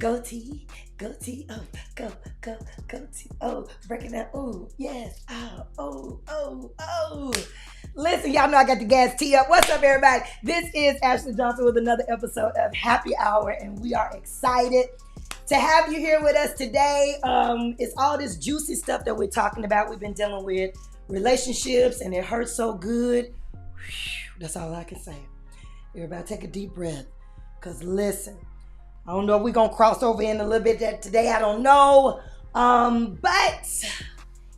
Go T, go T-O, go T-O. Breaking down, ooh, yes, oh. Listen, y'all know I got the gas tee up. What's up, everybody? This is Ashley Johnson with another episode of Happy Hour, and we are excited to have you here with us today. It's all this juicy stuff that we're talking about. We've been dealing with relationships, and it hurts so good. Whew, that's all I can say. Everybody take a deep breath, because listen, I don't know if we're going to cross over in a little bit today. I don't know. But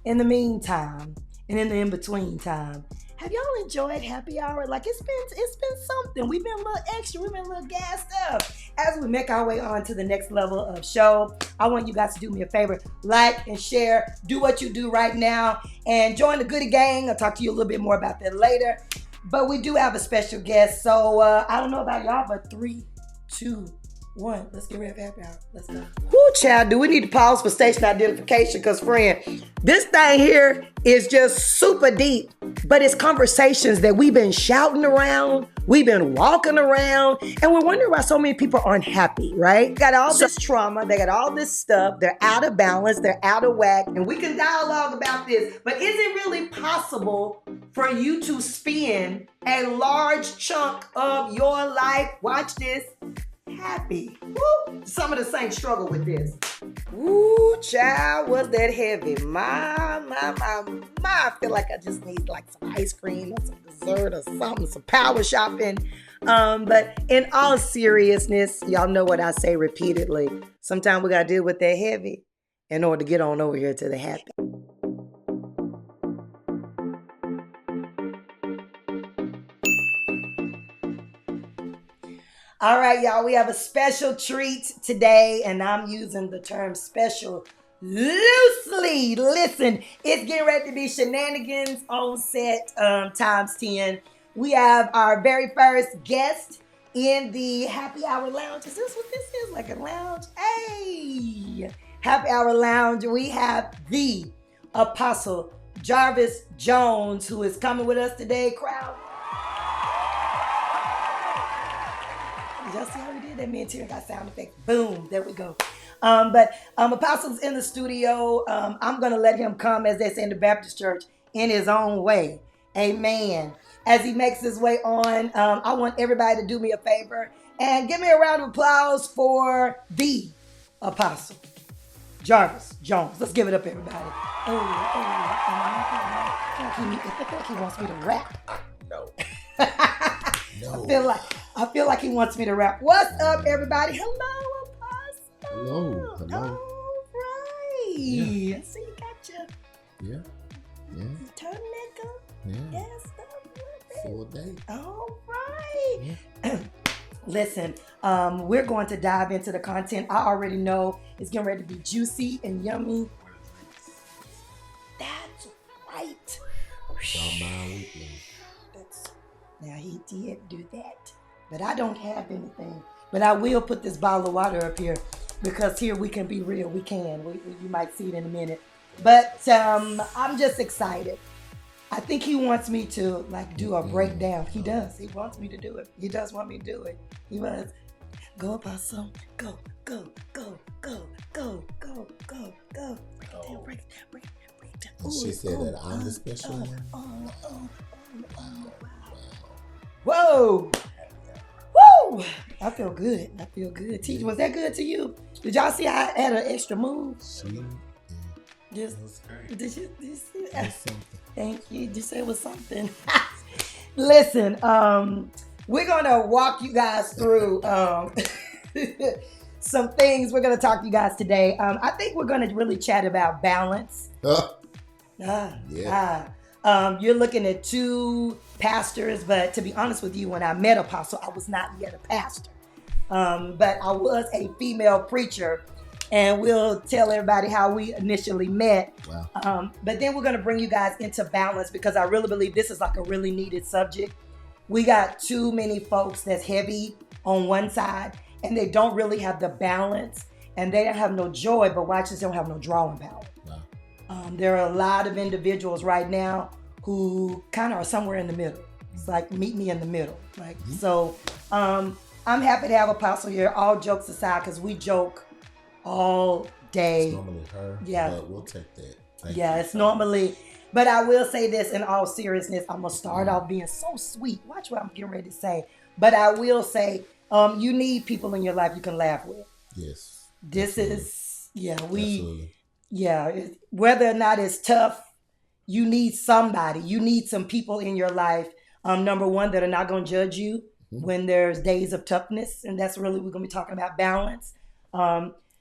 in the meantime, and in the in-between time, have y'all enjoyed Happy Hour? Like, it's been something. We've been a little extra. We've been a little gassed up. As we make our way on to the next level of show, I want you guys to do me a favor. Like and share. Do what you do right now. And join the Goodie gang. I'll talk to you a little bit more about that later. But we do have a special guest. So, I don't know about y'all, but 3, 2, 1. Let's get ready for Happy Hour. Let's go. Whoo, child, do we need to pause for station identification? Because, friend, this thing here is just super deep. But it's conversations that we've been shouting around, we've been walking around, and we're wondering why so many people are unhappy, right? Got all this trauma, they got all this stuff, they're out of balance, they're out of whack, and we can dialogue about this. But is it really possible for you to spend a large chunk of your life, watch this, happy? Woo! Some of the saints struggle with this. Ooh, child, was that heavy? My. I feel like I just need like some ice cream or some dessert or something, some power shopping. But in all seriousness, y'all know what I say repeatedly. Sometimes we got to deal with that heavy in order to get on over here to the happy. All right, y'all, we have a special treat today, and I'm using the term special loosely. Listen, it's getting ready to be shenanigans on set times 10. We have our very first guest in the Happy Hour Lounge. Is this what this is? Like a lounge? Hey! Happy Hour Lounge. We have the Apostle Jarvys Jones, who is coming with us today, crowd. Y'all see how we did that? Me and Tina got sound effects. Boom, there we go. But Apostle's in the studio. I'm going to let him come, as they say in the Baptist church, in his own way. Amen. As he makes his way on, I want everybody to do me a favor and give me a round of applause for the Apostle Jarvys Jones. Let's give it up, everybody. I feel like he wants me to rap. No. I feel like he wants me to rap. What's up, everybody? Hello, Apostle. Hello. All right. Yeah. I see you got your turtleneck up. Yeah. Yes. Full day. All right. Yeah. Listen, we're going to dive into the content. I already know it's getting ready to be juicy and yummy. That's right. Now, he did do that, but I don't have anything. But I will put this bottle of water up here, because here we can be real. We can. You might see it in a minute. But I'm just excited. I think he wants me to like do a breakdown. He does. He wants me to do it. He does want me to do it. He wants. Go, Apostle. Go. Break it down. She said that I'm the special one. Whoa! Woo! I feel good. Teacher, was that good to you? Did y'all see I had an extra move? Did you see that? Thank you. Did you say it was something? Listen, we're gonna walk you guys through some things. We're gonna talk to you guys today. I think we're gonna really chat about balance. You're looking at two pastors, but to be honest with you, when I met Apostle, I was not yet a pastor. But I was a female preacher, and we'll tell everybody how we initially met. Wow. But then we're going to bring you guys into balance, because I really believe this is like a really needed subject. We got too many folks that's heavy on one side, and they don't really have the balance, and they don't have no joy, but watch this, they don't have no drawing power. Wow. There are a lot of individuals right now who kind of are somewhere in the middle. It's like, meet me in the middle. Like, so I'm happy to have Apostle here, all jokes aside, because we joke all day. It's normally her. Yeah. But we'll take that. Thank Yeah, you it's so normally, much. but I will say this in all seriousness. I'm going to start off being so sweet. Watch what I'm getting ready to say. But I will say, you need people in your life you can laugh with. Yes. This absolutely. is, Absolutely. whether or not it's tough, you need somebody. You need some people in your life, number one, that are not going to judge you when there's days of toughness. And that's really, we're going to be talking about balance.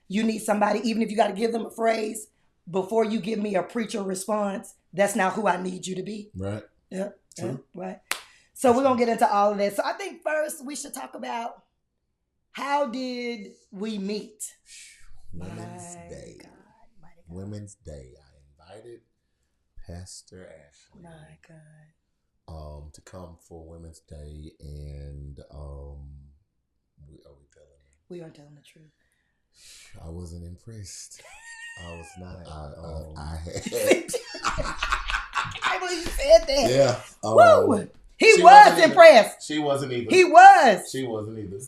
You need somebody, even if you got to give them a phrase, before you give me a preacher response, that's not who I need you to be. Right. Yeah. True. Right. So we're going to get into all of this. So I think first we should talk about, how did we meet? Women's Day. Women's Day. I invited Pastor Ashley. My God. To come for Women's Day, and are we telling her? We are telling the truth. I wasn't impressed. I was not. I had. I can't believe you said that. Yeah. Woo! He she was wasn't impressed. She wasn't either. He was. She wasn't either.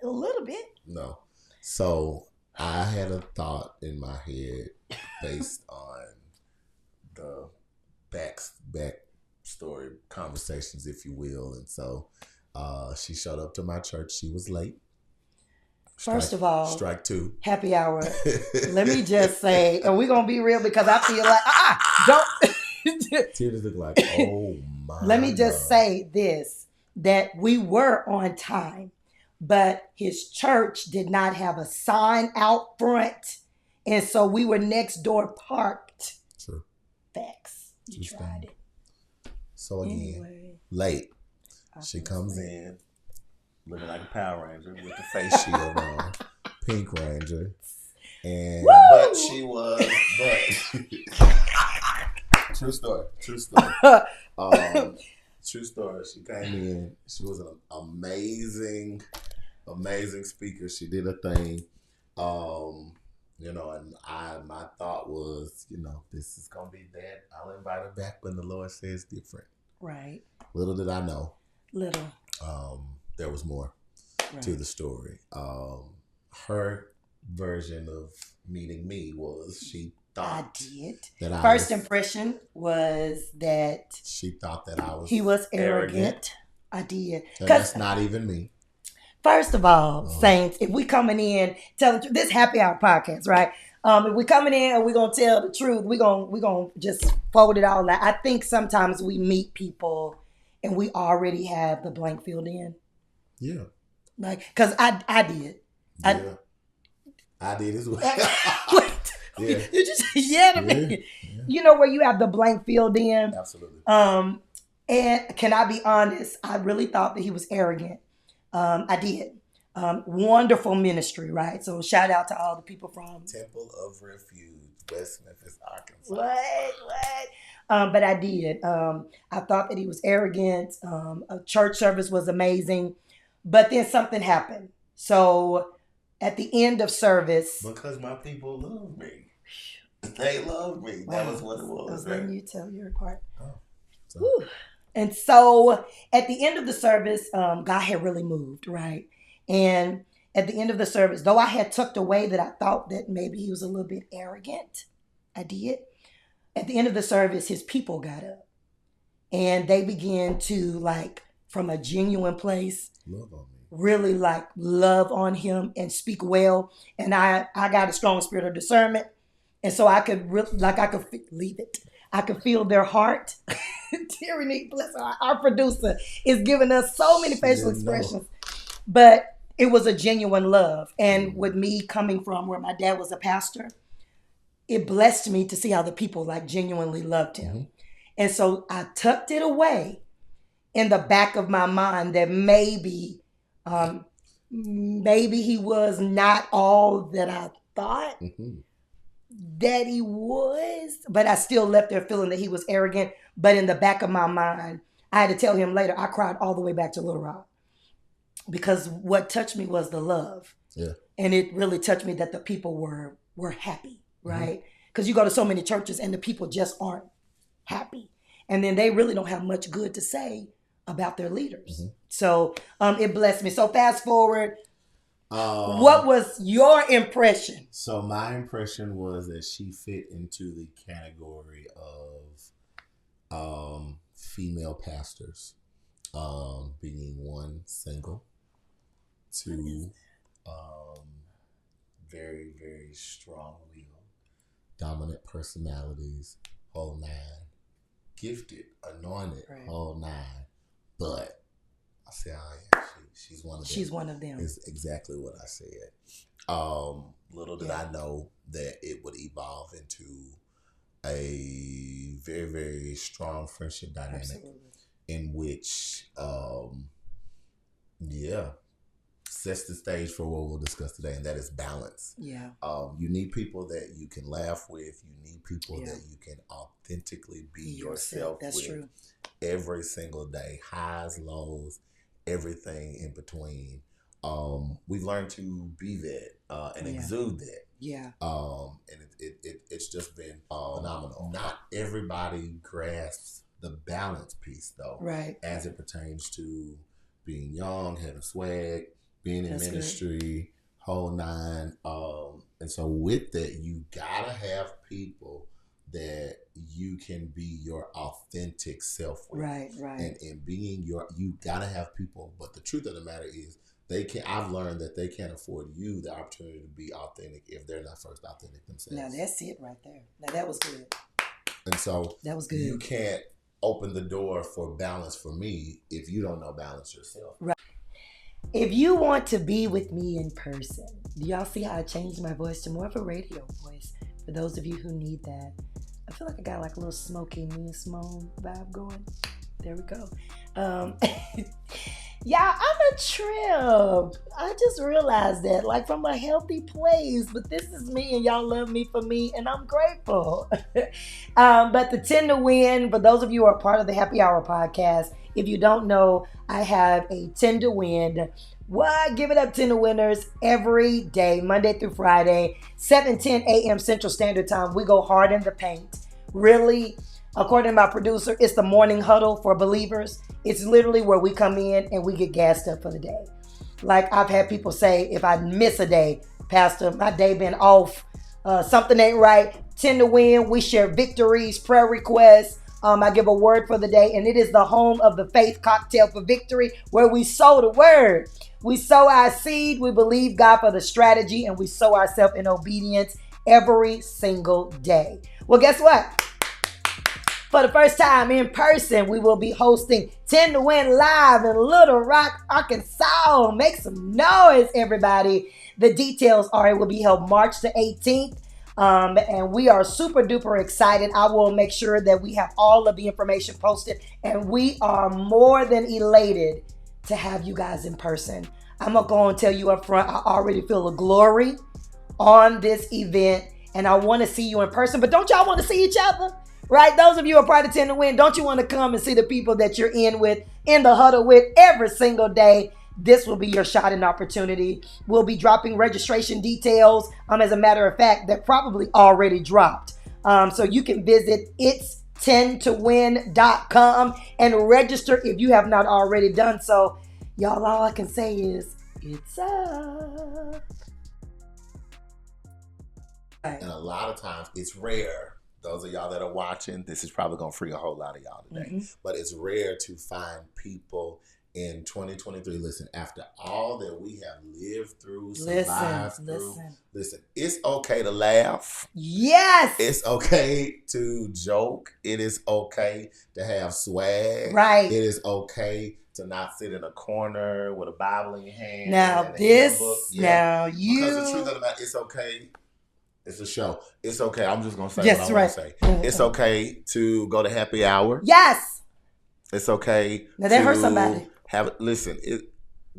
A little bit. No. So I had a thought in my head based on the back story conversations, if you will, and so she showed up to my church. She was late. First of all, strike two. Happy hour. Let me just say, and we're gonna be real because I feel like don't. Tears look like, oh my. Let me just say this: that we were on time, but his church did not have a sign out front, and so we were next door parked. True. Facts. You tried it. So again, late. She comes in looking like a Power Ranger with the face shield on, Pink Ranger, and but she was true story. True story. She came in. She was an amazing speaker. She did a thing. And my thought was, this is gonna be that. I'll invite her back when the Lord says different. Right. Little did I know. There was more to the story. Her version of meeting me was she thought I did. That First impression was that she thought that I was. He was arrogant. I did. And that's not even me. First of all, Saints, if we coming in telling this happy hour podcast, right? If we coming in and we're gonna tell the truth, we're gonna just fold it all out. I think sometimes we meet people and we already have the blank filled in. Yeah. Like, cause I did. I did as well. Yeah. You just to me. Yeah. You know where you have the blank filled in. Absolutely. And can I be honest? I really thought that he was arrogant. I did. Wonderful ministry, right? So shout out to all the people from Temple of Refuge, West Memphis, Arkansas. What? But I did. I thought that he was arrogant. A church service was amazing. But then something happened. So at the end of service. Because my people love me. They love me. Wow. That was what it was. Letting you tell your part. Oh, and so at the end of the service, God had really moved, right? And at the end of the service, though I had tucked away that I thought that maybe he was a little bit arrogant, I did. At the end of the service, his people got up and they began to, from a genuine place, love on me. Really love on him and speak well. And I got a strong spirit of discernment. And so I could leave it. I could feel their heart. Tyranny, bless her, our producer, is giving us so many facial expressions. But it was a genuine love. And with me coming from where my dad was a pastor, it blessed me to see how the people genuinely loved him. Mm-hmm. And so I tucked it away in the back of my mind that maybe he was not all that I thought. Mm-hmm. That he was, but I still left there feeling that he was arrogant. But in the back of my mind, I had to tell him later, I cried all the way back to Little Rock because what touched me was the love. Yeah. And it really touched me that the people were happy, right? Because you go to so many churches and the people just aren't happy. And then they really don't have much good to say about their leaders. Mm-hmm. So it blessed me. So fast forward, What was your impression? So my impression was that she fit into the category of female pastors, being one, single, two, very, very strong-willed, dominant personalities, whole nine, gifted, anointed, whole nine. But I said, oh yeah, she's one of them. She's one of them. Is exactly what I said. Little did I know that it would evolve into a very, very strong friendship dynamic in which, sets the stage for what we'll discuss today, and that is balance. Yeah. You need people that you can laugh with. You need people that you can authentically be yourself That's with. true. Every single day, highs, lows, everything in between. We've learned to be that and exude that. Yeah. And it's just been phenomenal. Not everybody grasps the balance piece though. Right. As it pertains to being young, having swag, being in ministry, whole nine. And so with that, you gotta have people that you can be your authentic self with. Right. And being you gotta have people, but the truth of the matter is I've learned that they can't afford you the opportunity to be authentic if they're not first authentic themselves. Now that's it right there. Now that was good. And so that was good. You can't open the door for balance for me if you don't know balance yourself. Right. If you want to be with me in person, do y'all see how I changed my voice to more of a radio voice? For those of you who need that, I feel like I got like a little Smokey and Simone vibe going. There we go. Yeah, I'm a trip. I just realized that, like from a healthy place, but this is me and y'all love me for me and I'm grateful. But the 10 to win, for those of you who are part of the Happy Hour podcast, if you don't know, I have a 10 to win. What? Give it up 10 to winners every day, Monday through Friday, 7:10 a.m. Central Standard Time. We go hard in the paint. Really, according to my producer, it's the morning huddle for believers. It's literally where we come in and we get gassed up for the day. Like I've had people say, if I miss a day, Pastor, my day been off, something ain't right. 10 to win. We share victories, prayer requests. I give a word for the day, and it is the home of the Faith Cocktail for Victory, where we sow the word. We sow our seed. We believe God for the strategy, and we sow ourselves in obedience every single day. Well, guess what? For the first time in person, we will be hosting 10 to Win Live in Little Rock, Arkansas. Make some noise, everybody. The details are it will be held March the 18th. And we are super duper excited. I will make sure that we have all of the information posted. And we are more than elated to have you guys in person. I'm going to go and tell you up front, I already feel the glory on this event. And I want to see you in person. But don't y'all want to see each other? Right? Those of you who are part of 10 to Win, don't you want to come and see the people that you're in the huddle with every single day? This will be your shot and opportunity. We'll be dropping registration details. As a matter of fact, they're probably already dropped. So you can visit it's10towin.com and register if you have not already done so. Y'all, all I can say is it's up. And a lot of times it's rare. Those of y'all that are watching, this is probably going to free a whole lot of y'all today. Mm-hmm. But it's rare to find people in 2023. Listen, after all that we have lived through, survived through, listen, it's okay to laugh. Yes. It's okay to joke. It is okay to have swag. Right. It is okay to not sit in a corner with a Bible in your hand. Now this, now you. Because the truth of the matter, it's okay. It's a show. It's okay. I'm just going to say what I want to say. It's okay to go to happy hour. Yes. It's okay now that hurt somebody. Listen,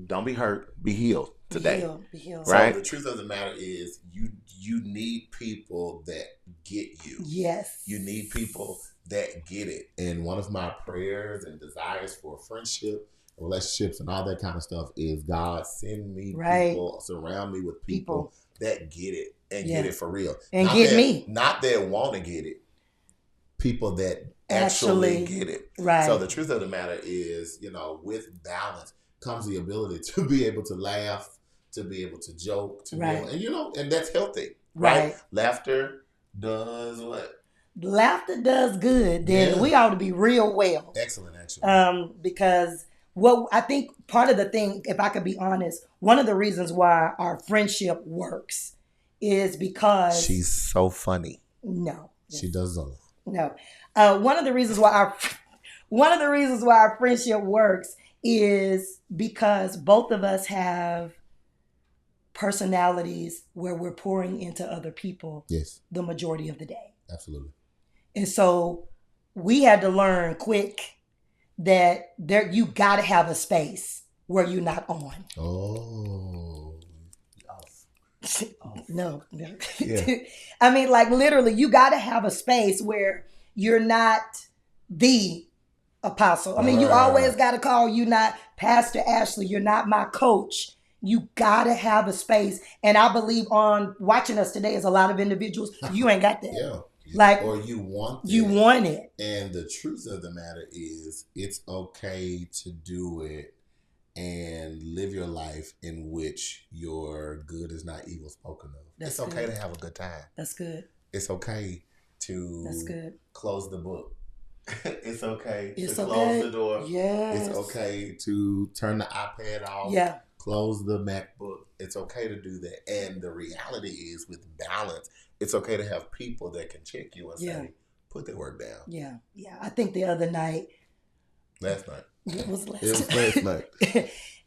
don't be hurt. Be healed today. Be healed. Right? So the truth of the matter is you need people that get you. Yes. You need people that get it. And one of my prayers and desires for friendship, relationships, and all that kind of stuff is God send me people, surround me with people that get it. And get it for real. And not get that, me. Not that want to get it. People that actually get it. Right. So the truth of the matter is, with balance comes the ability to be able to laugh, to be able to joke, to Right. and and that's healthy, Right. Laughter does what? Laughter does good. Then we ought to be real well. Excellent, actually. Because what I think part of the thing, if I could be honest, one of the reasons why our friendship works is because she's so funny. No, she doesn't. No, one of the reasons why our friendship works is because both of us have personalities where we're pouring into other people. Yes, the majority of the day. Absolutely. And so we had to learn quick that you got to have a space where you're not on. Oh. No. Yeah. I mean, like literally, you got to have a space where you're not the apostle. I mean, you always got to call you not Pastor Ashley. You're not my coach. You got to have a space. And I believe on watching us today is a lot of individuals. You ain't got that. Yeah. Like, or you want You want it. And the truth of the matter is it's okay to do it and live your life in which your good is not evil spoken of. It's okay to have a good time. That's good. It's okay to close the book. It's okay to close the door. Yes. It's okay to turn the iPad off. Yeah. Close the MacBook. It's okay to do that. And the reality is with balance, it's okay to have people that can check you and say, put that work down. Yeah. Yeah. I think the other night. Last night. It was last night.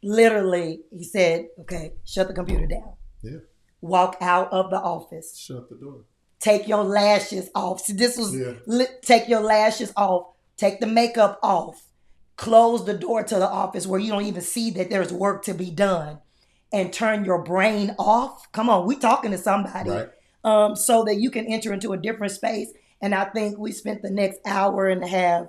Literally, he said, okay, shut the computer down. Yeah. Walk out of the office. Shut the door. Take your lashes off. See, this was, take your lashes off. Take the makeup off. Close the door to the office where you don't even see that there's work to be done. And turn your brain off. Come on, we talking to somebody. Right. So that you can enter into a different space. And I think we spent the next hour and a half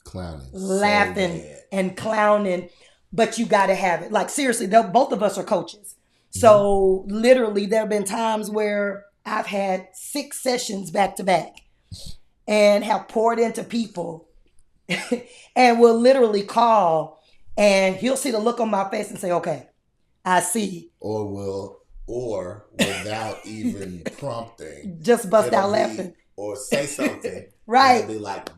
clowning, laughing and clowning, but you got to have it. Like seriously, both of us are coaches. So literally there have been times where I've had 6 sessions back to back and have poured into people and will literally call and he'll see the look on my face and say, okay, I see. Or without even prompting. Just bust out laughing. Or say something. Right. And be like,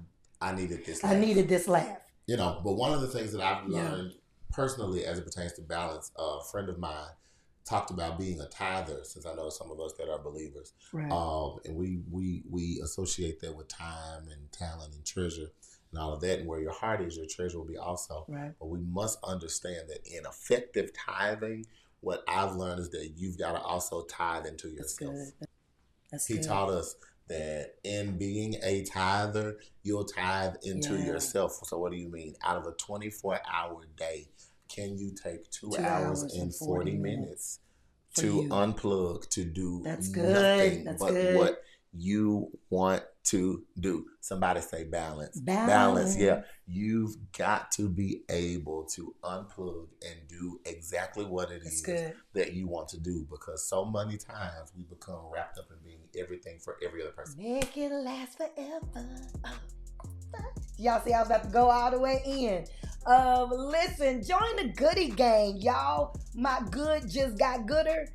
I needed this laugh. I needed this laugh. But one of the things that I've learned personally as it pertains to balance, a friend of mine talked about being a tither, since I know some of us that are believers. Right. And we associate that with time and talent and treasure and all of that. And where your heart is, your treasure will be also. Right. But we must understand that in effective tithing, what I've learned is that you've got to also tithe into yourself. That's good. He taught us that in being a tither, you'll tithe into yourself. So what do you mean? Out of a 24-hour day, can you take 2 hours and 40 minutes to unplug, to do nothing but what you want to do? Somebody say balance. Balance. Yeah. You've got to be able to unplug and do exactly what it is that you want to do, because so many times we become wrapped up in being everything for every other person. Make it last forever. Y'all see I was about to go all the way in. Listen, join the Goodie gang, y'all. My good just got gooder.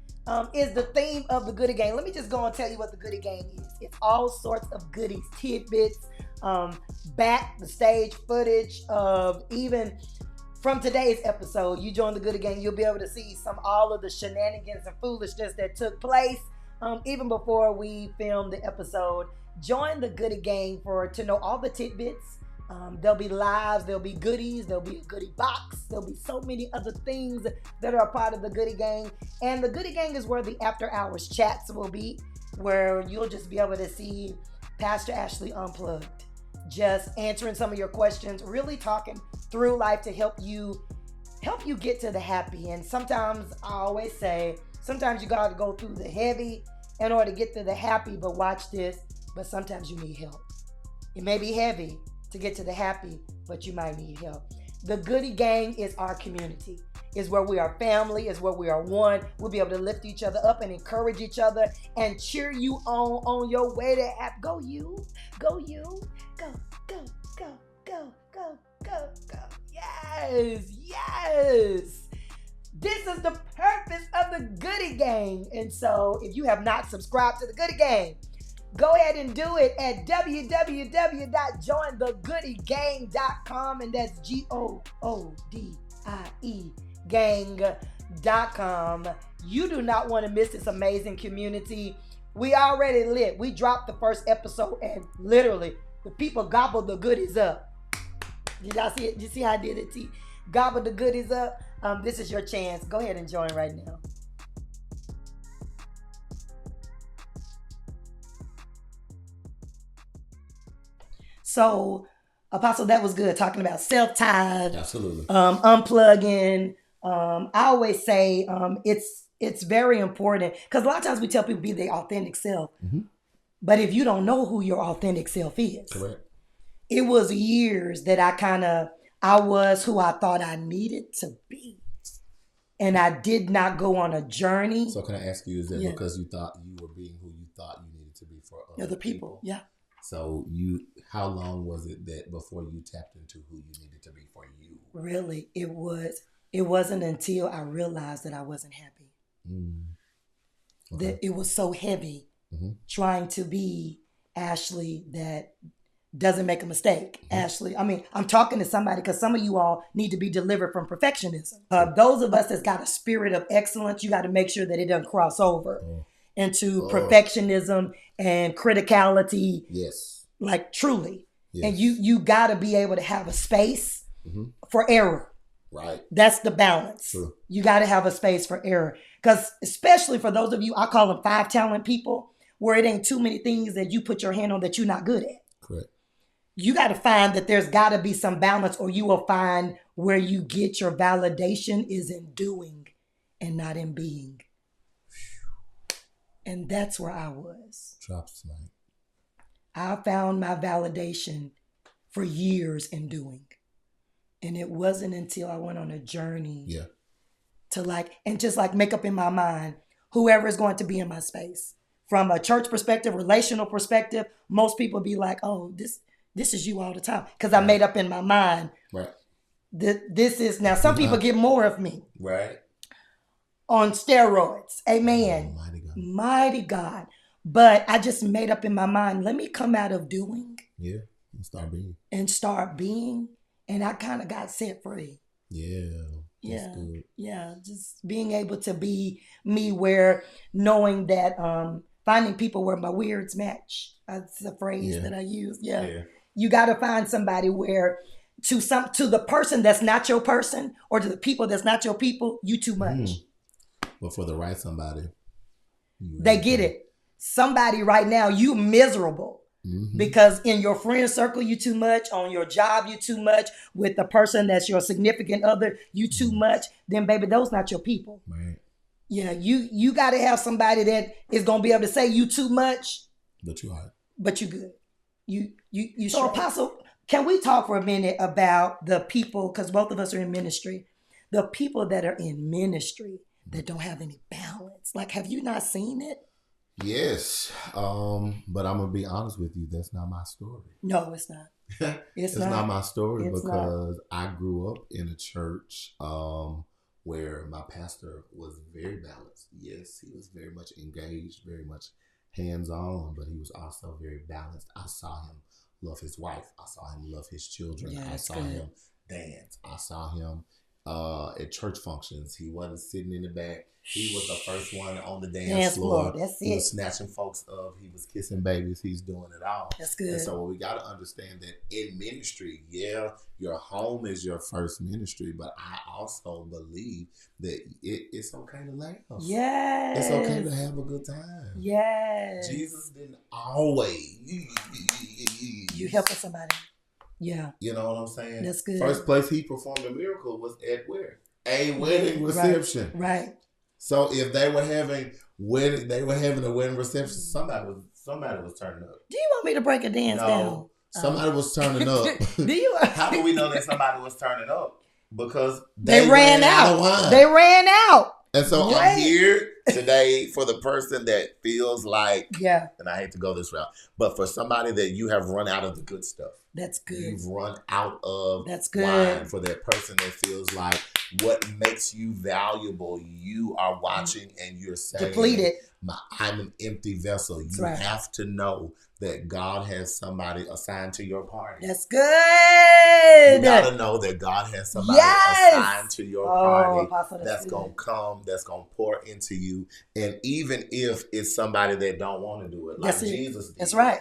Is the theme of the Goodie gang. Let me just go and tell you what the Goodie gang is. It's all sorts of goodies, tidbits, backstage footage of even from today's episode. You join the Goodie gang, you'll be able to see all of the shenanigans and foolishness that took place even before we filmed the episode. Join the Goodie gang to know all the tidbits. There'll be lives, there'll be goodies, there'll be a goodie box, there'll be so many other things that are a part of the Goodie gang. And the Goodie gang is where the after hours chats will be, where you'll just be able to see Pastor Ashley Unplugged, just answering some of your questions, really talking through life to help you get to the happy. And sometimes I always say, sometimes you gotta go through the heavy in order to get to the happy, but watch this, but sometimes you need help. It may be heavy to get to the happy, but you might need help. The Goodie gang is our community. It's where we are family. It's where we are one. We'll be able to lift each other up and encourage each other and cheer you on your way to happy. Go you. Go you. Go, go, go, go, go, go, go. Yes, yes. This is the purpose of the Goodie Gang. And so if you have not subscribed to the Goodie Gang, go ahead and do it at www.jointhegoodiegang.com, and that's GOODIE gang.com. You do not want to miss this amazing community. We already lit. We dropped the first episode and literally the people gobbled the goodies up. Did y'all see it? Did you see how I did it, T? Gobbled the goodies up. This is your chance. Go ahead and join right now. So, Apostle, that was good. Talking about self-tithe. Absolutely. Unplugging. I always say it's very important because a lot of times we tell people be their authentic self. Mm-hmm. But if you don't know who your authentic self is. Correct. It was years that I was who I thought I needed to be. And I did not go on a journey. So can I ask you, is that because you thought you were being who you thought you needed to be for other people? Yeah. So how long was it that before you tapped into who you needed to be for you? Really, it wasn't until I realized that I wasn't happy. Okay. That it was so heavy trying to be Ashley that doesn't make a mistake. Ashley, I mean, I'm talking to somebody because some of you all need to be delivered from perfectionism. Those of us that's got a spirit of excellence, you got to make sure that it doesn't cross over into perfectionism and criticality. Yes. Like truly. Yes. And you got to be able to have a space for error. Right. That's the balance. True. You got to have a space for error. Because especially for those of you, I call them 5 talent people, where it ain't too many things that you put your hand on that you're not good at. Correct. You got to find that there's got to be some balance, or you will find where you get your validation is in doing and not in being. And that's where I was. Drops tonight. I found my validation for years in doing. And it wasn't until I went on a journey to just make up in my mind, whoever is going to be in my space. From a church perspective, relational perspective, most people be like, oh, this is you all the time. Because I made up in my mind. Right. This is, now some people get more of me. Right. On steroids. Amen. Oh, mighty God. Mighty God. But I just made up in my mind, let me come out of doing. Yeah. And start being. And I kind of got set free. Yeah. That's good. Yeah. Just being able to be me, where knowing that finding people where my weirds match. That's a phrase that I use. Yeah. You got to find somebody where to the person that's not your person, or to the people that's not your people, you too much. But for the right somebody, they get it. Somebody right now, you miserable. Because in your friend circle, you too much. On your job, you too much. With the person that's your significant other, you too much. Then, baby, those not your people. Right. Yeah, you got to have somebody that is going to be able to say you too much. But you are. But you good. You so, Apostle, can we talk for a minute about the people, because both of us are in ministry, the people that are in ministry that don't have any balance? Like, have you not seen it? Yes, but I'm gonna be honest with you. That's not my story. No, it's not. It's not my story because I grew up in a church where my pastor was very balanced. Yes, he was very much engaged, very much hands-on, but he was also very balanced. I saw him love his wife. I saw him love his children. Yeah, I saw him dance. I saw him at church functions. He wasn't sitting in the back. He was the first one on the dance floor. That's he was snatching folks up. He was kissing babies. He's doing it all. That's good. And so we got to understand that in ministry, your home is your first ministry, but I also believe that it's okay to laugh. Yes. It's okay to have a good time. Yes. Jesus didn't always. You helping somebody. Yeah. You know what I'm saying? That's good. First place he performed a miracle was at where? A wedding reception. Right. So if they were having a wedding reception, somebody was turning up. Do you want me to break a dance down? Somebody was turning up. Do you? How do we know that somebody was turning up? Because they ran out of wine. They ran out. And so I'm here today for the person that feels like, and I hate to go this route, but for somebody that you have run out of the good stuff. That's good. You've run out of wine for that person that feels like what makes you valuable, you are watching and you're saying, depleted. I'm an empty vessel. That's You right. have to know that God has somebody assigned to your party. That's good. You gotta know that God has somebody assigned to your party Apostle, that's gonna come, that's gonna pour into you. And even if it's somebody that don't want to do it, like Jesus did. That's right.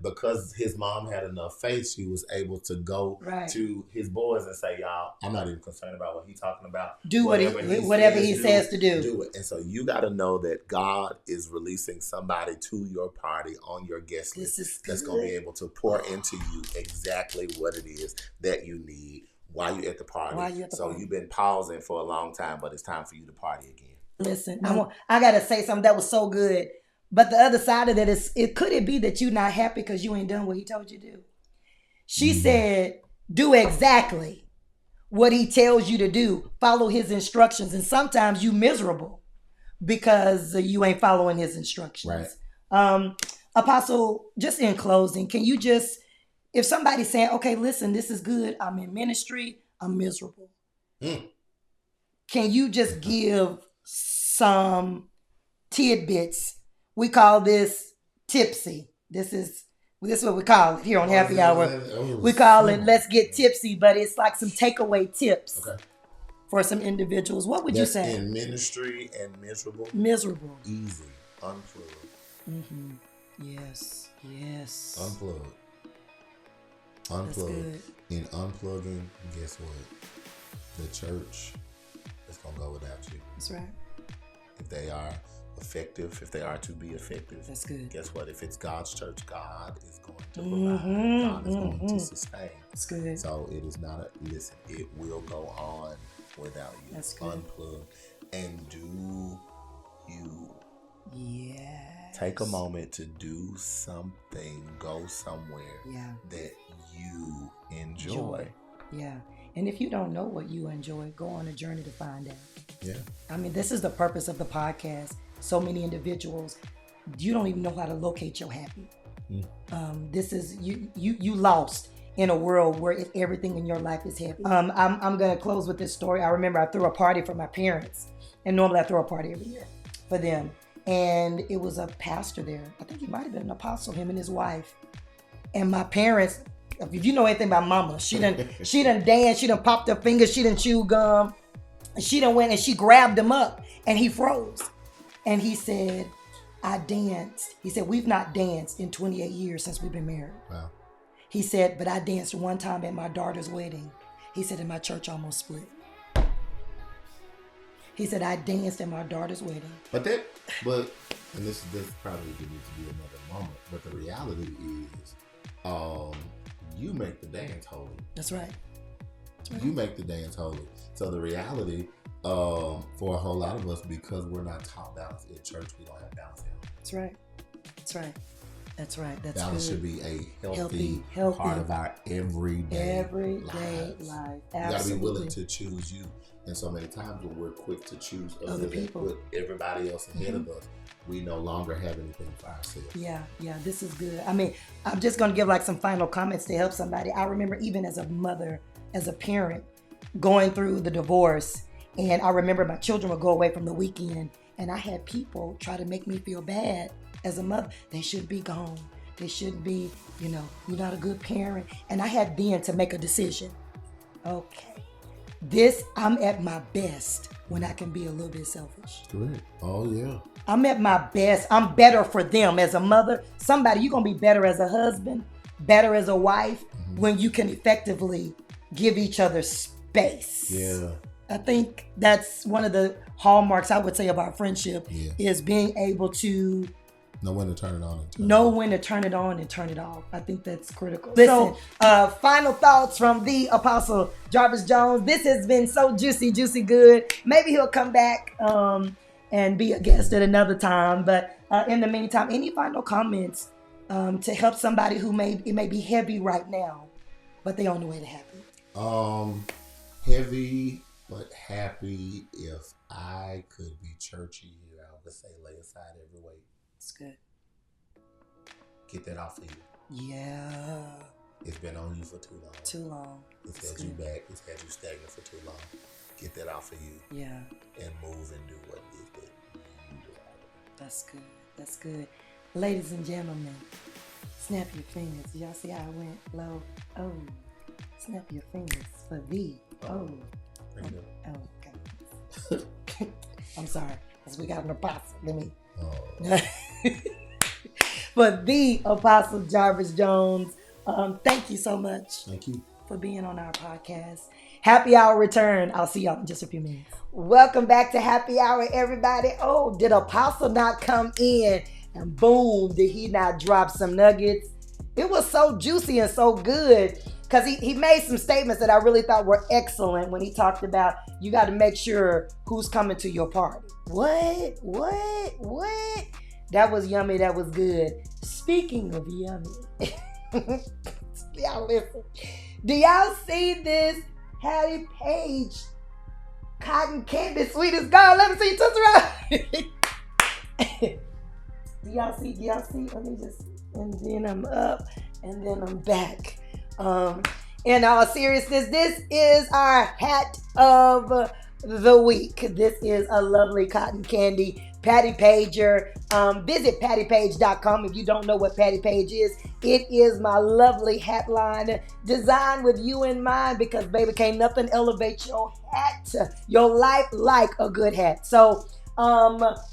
Because his mom had enough faith, she was able to go to his boys and say, y'all, I'm not even concerned about what he's talking about. Do whatever he says to do. Do it. And so you gotta know that God is releasing somebody to your party on your guest list that's going to be able to pour into you exactly what it is that you need while you're at the party. So you've been pausing for a long time, but it's time for you to party again. Listen, I got to say something that was so good. But the other side of that is, could it be that you're not happy because you ain't done what he told you to do? She said, do exactly what he tells you to do. Follow his instructions. And sometimes you miserable because you ain't following his instructions. Right. Apostle, just in closing, can you just, if somebody's saying, okay, listen, this is good. I'm in ministry. I'm miserable. Can you just give some tidbits? We call this tipsy. This is what we call it here on Happy Hour. We call it let's get tipsy, but it's like some takeaway tips for some individuals. What would you say? In ministry and miserable? Miserable. Easy. Unplug. Mm-hmm. Yes. Unplug. In unplugging, guess what? The church is going to go without you. That's right. If they are effective, if they are to be effective, that's good. Guess what? If it's God's church, God is going to provide. God is going to sustain. That's good. So it is not listen, it will go on without you. That's good. Unplug and do you. Yeah. Take a moment to do something, go somewhere that you enjoy. Yeah. And if you don't know what you enjoy, go on a journey to find out. Yeah. I mean, this is the purpose of the podcast. So many individuals, you don't even know how to locate your happy. This is you lost in a world where everything in your life is happy. I'm going to close with this story. I remember I threw a party for my parents, and normally I throw a party every year for them. And it was a pastor there. I think he might have been an apostle, him and his wife. And my parents, if you know anything about mama, she done dance, she done popped her fingers, she done chew gum. And she done went and she grabbed him up and he froze. And he said, I danced. He said, we've not danced in 28 years since we've been married. Wow. He said, but I danced one time at my daughter's wedding. He said, and my church almost split. He said, I danced at my daughter's wedding. And this probably needs to be another moment, but the reality is, you make the dance holy. That's right. You make the dance holy. So the reality, for a whole lot of us, because we're not taught balance in church, we don't have balance here. That's right. That's balance good. should be a healthy part of our everyday life. Absolutely. You got to be willing to choose you. And so many times when we're quick to choose other people, put everybody else ahead of us, we no longer have anything for ourselves. Yeah, this is good. I mean, I'm just going to give like some final comments to help somebody. I remember even as a mother, as a parent, going through the divorce, and I remember my children would go away from the weekend, and I had people try to make me feel bad as a mother. They should be gone. They should be, you're not a good parent. And I had then to make a decision. Okay. I'm at my best when I can be a little bit selfish. Correct. Oh, yeah. I'm at my best. I'm better for them as a mother. Somebody, you're going to be better as a husband, better as a wife, when you can effectively give each other space. Yeah. I think that's one of the hallmarks, I would say, of our friendship is being able to know when to turn it on. When to turn it on and turn it off. I think that's critical. Listen, final thoughts from the Apostle Jarvys Jones. This has been so juicy good. Maybe he'll come back and be a guest at another time. But in the meantime, any final comments to help somebody who may be heavy right now, but they on the way to happy? Heavy but happy. If I could be churchy here, I would say lay aside every weight. It's good. Get that off of you. Yeah. It's been on you for too long. Too long. It's held you back. It's had you stagnant for too long. get that off of you. Yeah. And move and do what it is that you do. That's good. That's good. Ladies and gentlemen, snap your fingers. Y'all see how I went low? Oh. Snap your fingers for the okay. I'm sorry, because we got an apostle. Let me. For the Apostle Jarvys Jones. Thank you so much. Thank you for being on our podcast. Happy Hour return. I'll see y'all in just a few minutes. Welcome back to Happy Hour, everybody. Oh, did Apostle not come in? And boom, did he not drop some nuggets? It was so juicy and so good because he made some statements that I really thought were excellent when he talked about you got to make sure who's coming to your party. What? That was yummy. That was good. Speaking of yummy, y'all listen. Do y'all see this Pattie Paige cotton candy sweet as gold? Let me see you touch around. Do y'all see? Let me just, and then I'm up, and then I'm back. In all seriousness, this is our hat of the week. This is a lovely cotton candy Pattie Pager. Visit pattiepage.com if you don't know what Pattie Page is. It is my lovely hat line designed with you in mind because, baby, can't nothing elevate your hat, your life like a good hat. So,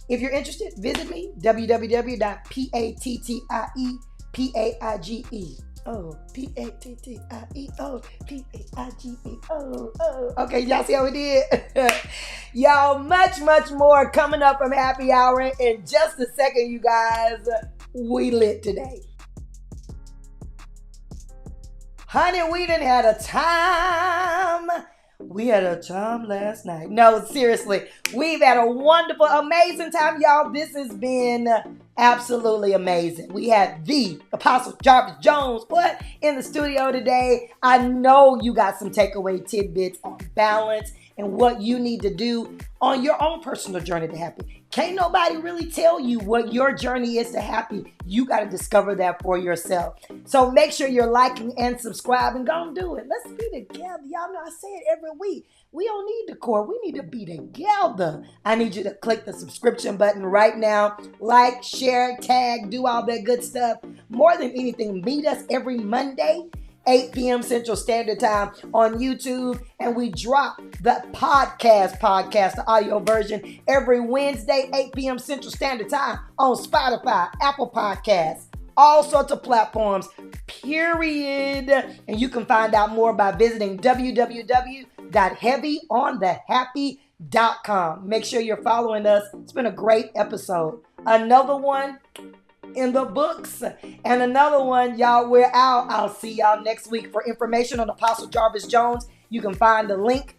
if you're interested, visit me, www.pattiepage. Okay, y'all see how we did? Y'all, much more coming up from Happy Hour in just a second, you guys. We lit today. Honey, we done had a time. We had a time last night. No, seriously. We've had a wonderful, amazing time, y'all. This has been absolutely amazing. We had the Apostle Jarvys Jones in the studio today. I know you got some takeaway tidbits on balance and what you need to do on your own personal journey to happy. Can't nobody really tell you what your journey is to happy. You got to discover that for yourself. So make sure you're liking and subscribing. Go and do it. Let's be together. Y'all know I say it every week. We don't need the core. We need to be together. I need you to click the subscription button right now. Like, share, tag, do all that good stuff. More than anything, meet us every Monday, 8 p.m. Central Standard Time on YouTube. And we drop the podcast, the audio version, every Wednesday, 8 p.m. Central Standard Time on Spotify, Apple Podcasts, all sorts of platforms, period. And you can find out more by visiting www.heavyonthehappy.com. Make sure you're following us. It's been a great episode. Another one in the books. And another one, y'all, we're out. I'll see y'all next week. For information on Apostle Jarvys Jones, you can find the link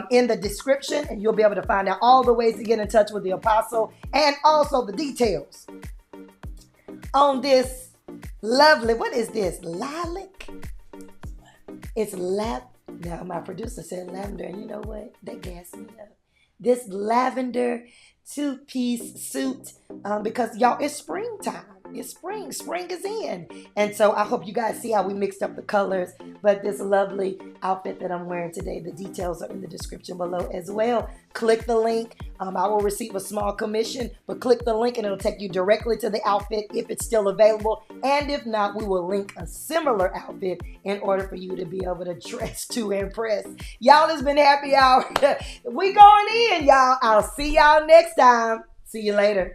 in the description, and you'll be able to find out all the ways to get in touch with the apostle and also the details on this lovely, what is this? Lilac? It's now my producer said lavender, and you know what? They gassed me up. This lavender two-piece suit because y'all, it's springtime. It's spring. Spring is in. And so I hope you guys see how we mixed up the colors. But this lovely outfit that I'm wearing today, the details are in the description below as well. Click the link. I will receive a small commission, but click the link and it'll take you directly to the outfit if it's still available. And if not, we will link a similar outfit in order for you to be able to dress to impress. Y'all, it's been Happy Hour. We going in, y'all. I'll see y'all next time. See you later.